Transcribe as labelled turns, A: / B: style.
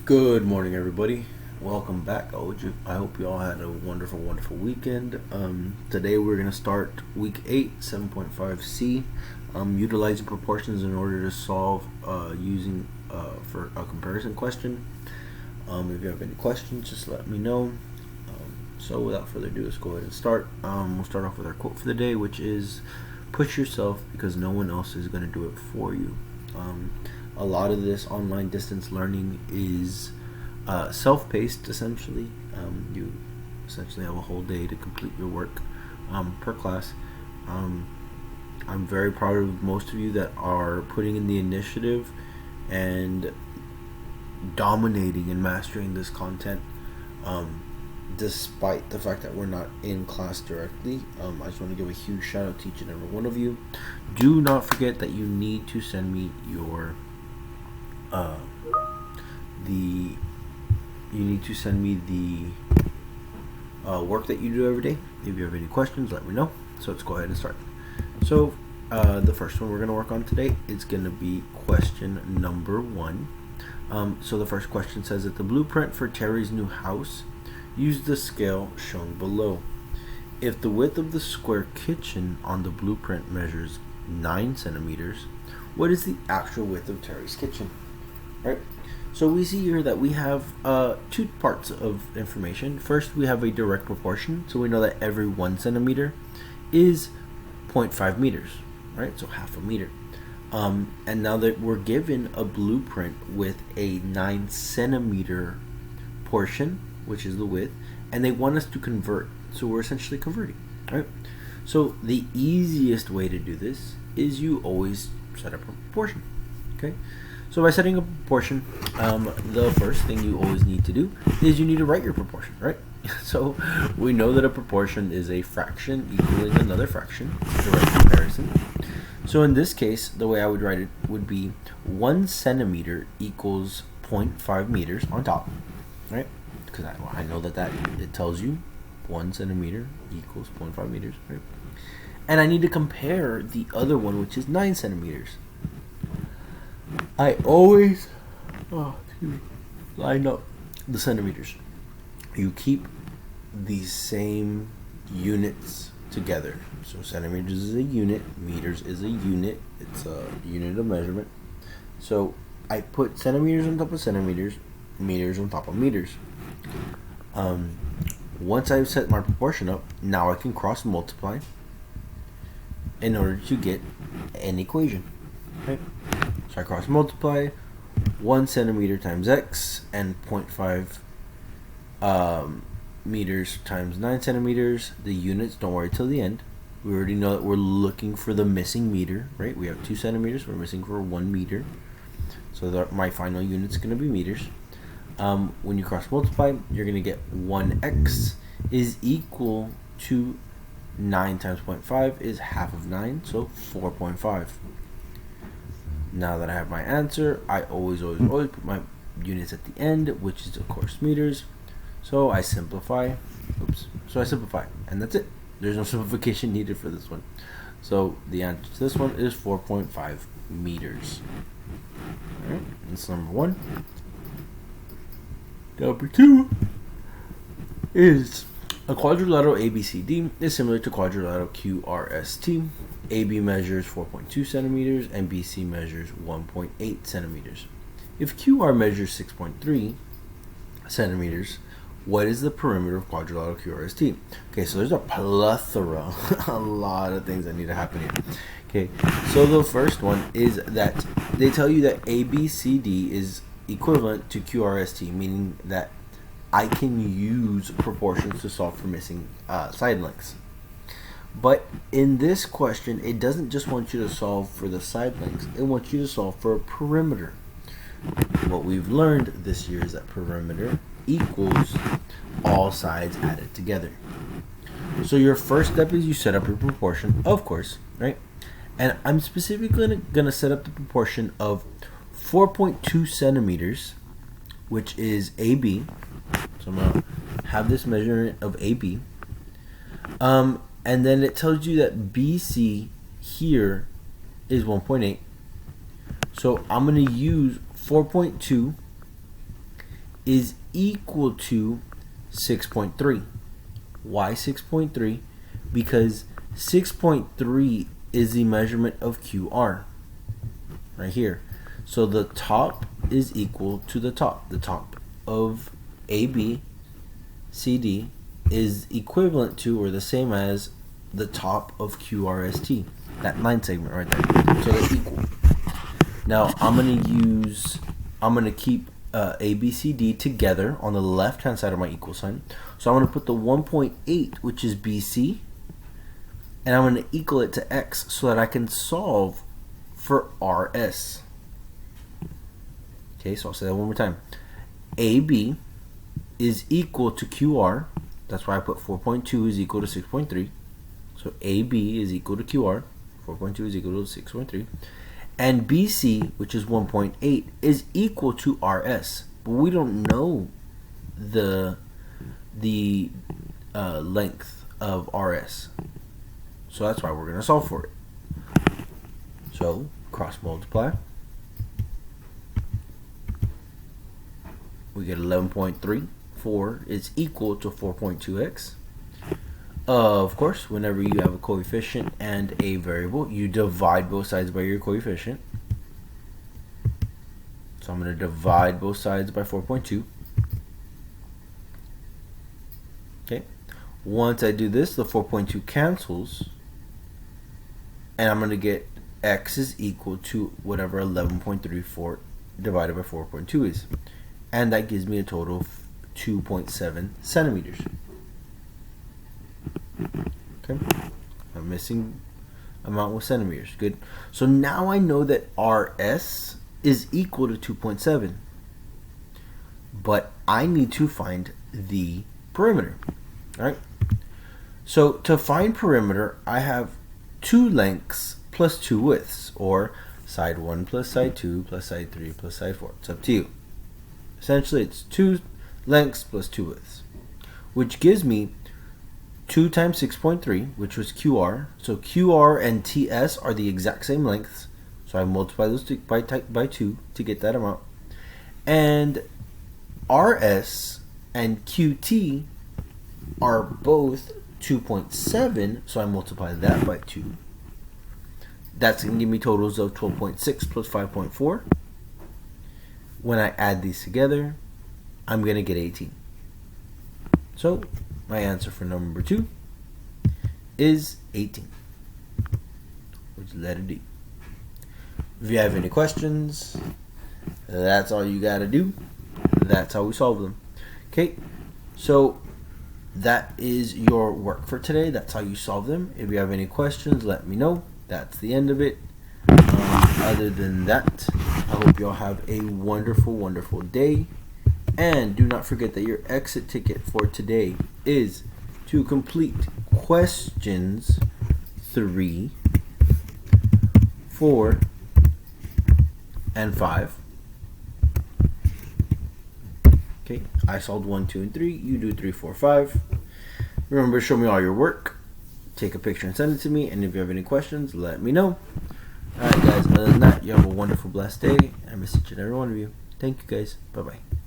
A: Good morning, everybody. Welcome back. I hope you all had a wonderful, wonderful weekend. Today we're going to start week 8, 7.5C, utilizing proportions in order to solve using for a comparison question. If you have any questions, just let me know. So without further ado, let's go ahead and start. We'll start off with our quote for the day, which is, "Push yourself because no one else is going to do it for you." A lot of this online distance learning is self-paced, essentially. You essentially have a whole day to complete your work per class. I'm very proud of most of you that are putting in the initiative and dominating and mastering this content, despite the fact that we're not in class directly. I just want to give a huge shout out to each and every one of you. Do not forget that you need to send me your work that you do every day. If you have any questions, let me know. So let's go ahead and start. So the first one we're going to work on today is going to be question number 1. So the first question says that the blueprint for Terry's new house used the scale shown below. If the width of the square kitchen on the blueprint measures 9 centimeters, what is the actual width of Terry's kitchen? Right? So we see here that we have two parts of information. First, we have a direct proportion. So we know that every 1 centimeter is 0.5 meters, right? So half a meter. And now that we're given a blueprint with a 9 centimeter portion, which is the width, and they want us to convert. So we're essentially converting, right? So the easiest way to do this is you always set up a proportion, okay? So by setting a proportion, the first thing you always need to do is you need to write your proportion, right? So we know that a proportion is a fraction equaling another fraction, direct comparison. So in this case, the way I would write it would be 1 centimeter equals 0.5 meters on top, right? Because I know that it tells you 1 centimeter equals 0.5 meters, right? And I need to compare the other one, which is 9 centimeters. I always line up the centimeters. You keep these same units together. So centimeters is a unit, meters is a unit. It's a unit of measurement. So I put centimeters on top of centimeters, meters on top of meters. Once I've set my proportion up, now I can cross multiply in order to get an equation. Okay? So I cross multiply 1 centimeter times x and 0.5 meters times 9 centimeters. The units, don't worry till the end. We already know that we're looking for the missing meter, right? We have 2 centimeters, we're missing for 1 meter. So my final unit's going to be meters. When you cross multiply, you're going to get 1x is equal to 9 times 0.5 is half of 9, so 4.5. Now that I have my answer, I always put my units at the end, which is of course meters. So I simplify, and that's it. There's no simplification needed for this one. So the answer to this one is 4.5 meters. Alright, that's number 1. Number 2 is a quadrilateral ABCD is similar to quadrilateral QRST. AB measures 4.2 centimeters and BC measures 1.8 centimeters. If QR measures 6.3 centimeters, what is the perimeter of quadrilateral QRST? Okay, so there's a plethora, a lot of things that need to happen here. Okay, so the first one is that they tell you that ABCD is equivalent to QRST, meaning that I can use proportions to solve for missing side lengths. But in this question, it doesn't just want you to solve for the side lengths, it wants you to solve for a perimeter. What we've learned this year is that perimeter equals all sides added together. So your first step is you set up your proportion, of course, right? And I'm specifically going to set up the proportion of 4.2 centimeters, which is AB. So I'm going to have this measurement of AB. And then it tells you that BC here is 1.8. So I'm going to use 4.2 is equal to 6.3. Why 6.3? Because 6.3 is the measurement of QR right here. So the top is equal to the top. The top of AB, CD is equivalent to or the same as the top of QRST. That line segment right there. So they're equal. Now I'm gonna keep ABCD together on the left hand side of my equal sign. So I'm gonna put the 1.8, which is BC, and I'm gonna equal it to X so that I can solve for RS. Okay, so I'll say that one more time. AB is equal to QR. That's why I put 4.2 is equal to 6.3. So AB is equal to QR. 4.2 is equal to 6.3. And BC, which is 1.8, is equal to RS. But we don't know the length of RS. So that's why we're going to solve for it. So cross multiply. We get 11.34 is equal to 4.2x. Of course, whenever you have a coefficient and a variable, you divide both sides by your coefficient. So I'm going to divide both sides by 4.2. Okay. Once I do this, the 4.2 cancels, and I'm going to get x is equal to whatever 11.34 divided by 4.2 is. And that gives me a total of 2.7 centimeters. Okay, I'm missing amount with centimeters. Good. So now I know that RS is equal to 2.7, but I need to find the perimeter. All right. So to find perimeter, I have 2 lengths plus 2 widths, or side 1 plus side 2 plus side 3 plus side 4. It's up to you. Essentially, it's 2 lengths plus 2 widths, which gives me 2 times 6.3, which was QR. So QR and TS are the exact same lengths. So I multiply those by 2 to get that amount. And RS and QT are both 2.7. So I multiply that by 2. That's going to give me totals of 12.6 plus 5.4. When I add these together, I'm going to get 18. So my answer for number 2 is 18, which is letter D. If you have any questions, that's all you got to do. That's how we solve them. Okay, so that is your work for today. That's how you solve them. If you have any questions, let me know. That's the end of it. Other than that, I hope you all have a wonderful, wonderful day. And do not forget that your exit ticket for today is to complete questions 3, 4, and 5. Okay, I solved 1, 2, and 3. You do 3, 4, 5. Remember, show me all your work. Take a picture and send it to me. And if you have any questions, let me know. Alright guys, other than that, you have a wonderful, blessed day. I miss each and every one of you. Thank you guys. Bye-bye.